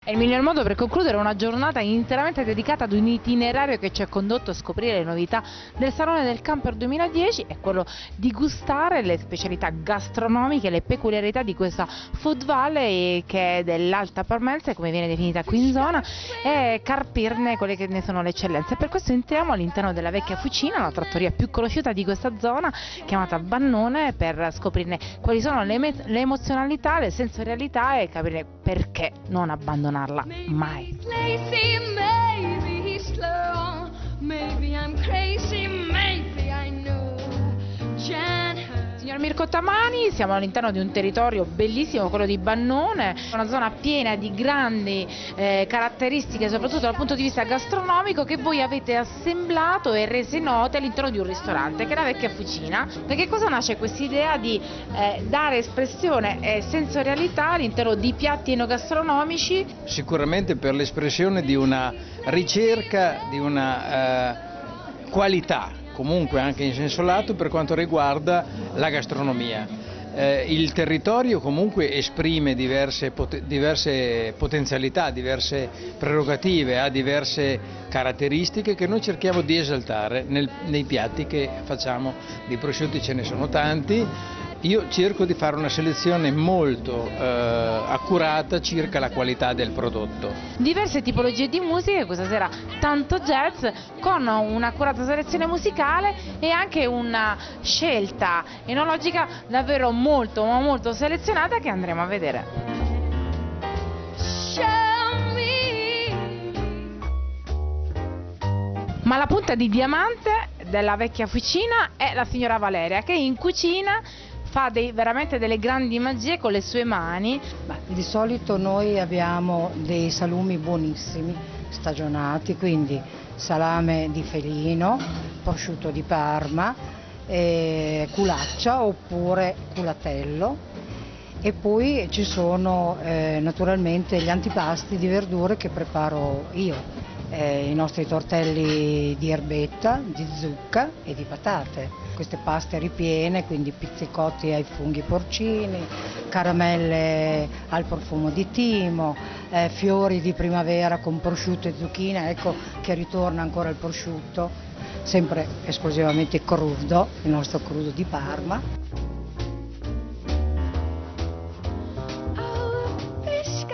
È il miglior modo per concludere una giornata interamente dedicata ad un itinerario che ci ha condotto a scoprire le novità del Salone del Camper 2010 è quello di gustare le specialità gastronomiche e le peculiarità di questa Food Valley che è dell'Alta Parmense, come viene definita qui in zona, e carpirne quelle che ne sono le eccellenze. Per questo entriamo all'interno della vecchia fucina, la trattoria più conosciuta di questa zona, chiamata Bannone, per scoprirne quali sono le emozionalità, le sensorialità e capire perché non abbandonarla mai. Signor Mirko Tamani, siamo all'interno di un territorio bellissimo, quello di Bannone, una zona piena di grandi caratteristiche, soprattutto dal punto di vista gastronomico, che voi avete assemblato e rese note all'interno di un ristorante, che è la vecchia fucina. Da che cosa nasce questa idea di dare espressione e sensorialità all'interno di piatti enogastronomici? Sicuramente per l'espressione di una ricerca, di una qualità, comunque anche in senso lato, per quanto riguarda la gastronomia. Il territorio comunque esprime diverse potenzialità, diverse prerogative, ha diverse caratteristiche che noi cerchiamo di esaltare nei piatti che facciamo. Di prosciutti ce ne sono tanti. Io cerco di fare una selezione molto accurata circa la qualità del prodotto. Diverse tipologie di musica, questa sera tanto jazz, con un'accurata selezione musicale e anche una scelta enologica davvero molto ma molto selezionata che andremo a vedere. Ma la punta di diamante della vecchia fucina è la signora Valeria, che in cucina fa veramente delle grandi magie con le sue mani. Di solito noi abbiamo dei salumi buonissimi, stagionati, quindi salame di felino, prosciutto di Parma, culaccia oppure culatello, e poi ci sono naturalmente gli antipasti di verdure che preparo io. I nostri tortelli di erbetta, di zucca e di patate. Queste paste ripiene, quindi pizzicotti ai funghi porcini, caramelle al profumo di timo, fiori di primavera con prosciutto e zucchina, ecco che ritorna ancora il prosciutto, sempre esclusivamente crudo, il nostro crudo di Parma.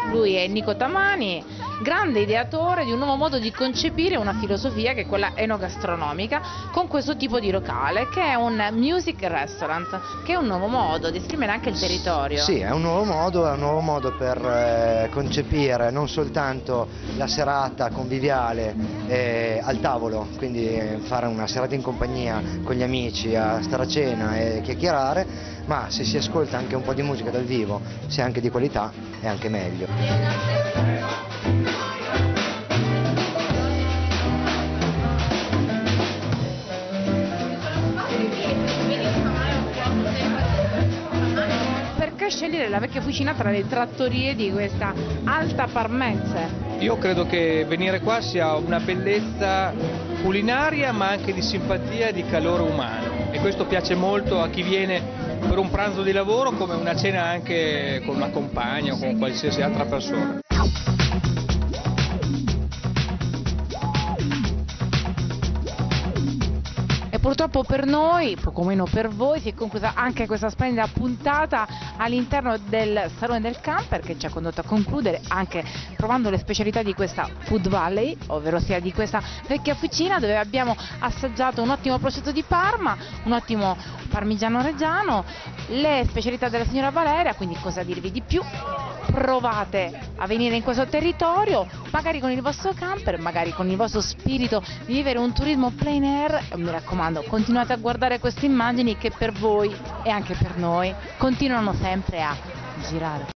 Lui è Nico Tamani, grande ideatore di un nuovo modo di concepire una filosofia che è quella enogastronomica con questo tipo di locale che è un music restaurant, che è un nuovo modo di esprimere anche il territorio. Sì, è un nuovo modo per concepire non soltanto la serata conviviale al tavolo, quindi fare una serata in compagnia con gli amici a stare a cena e chiacchierare, ma se si ascolta anche un po' di musica dal vivo, se è anche di qualità, è anche meglio. Perché scegliere la vecchia fucina tra le trattorie di questa Alta Parmense? Io credo che venire qua sia una bellezza culinaria ma anche di simpatia e di calore umano, e questo piace molto a chi viene per un pranzo di lavoro come una cena anche con una compagna o con qualsiasi altra persona. Purtroppo per noi, poco meno per voi, si è conclusa anche questa splendida puntata all'interno del Salone del Camper, che ci ha condotto a concludere anche provando le specialità di questa Food Valley, ovvero sia di questa vecchia fucina, dove abbiamo assaggiato un ottimo prosciutto di Parma, un ottimo parmigiano reggiano, le specialità della signora Valeria. Quindi cosa dirvi di più? Provate a venire in questo territorio, magari con il vostro camper, magari con il vostro spirito di vivere un turismo plein air. Mi raccomando, continuate a guardare queste immagini che per voi e anche per noi continuano sempre a girare.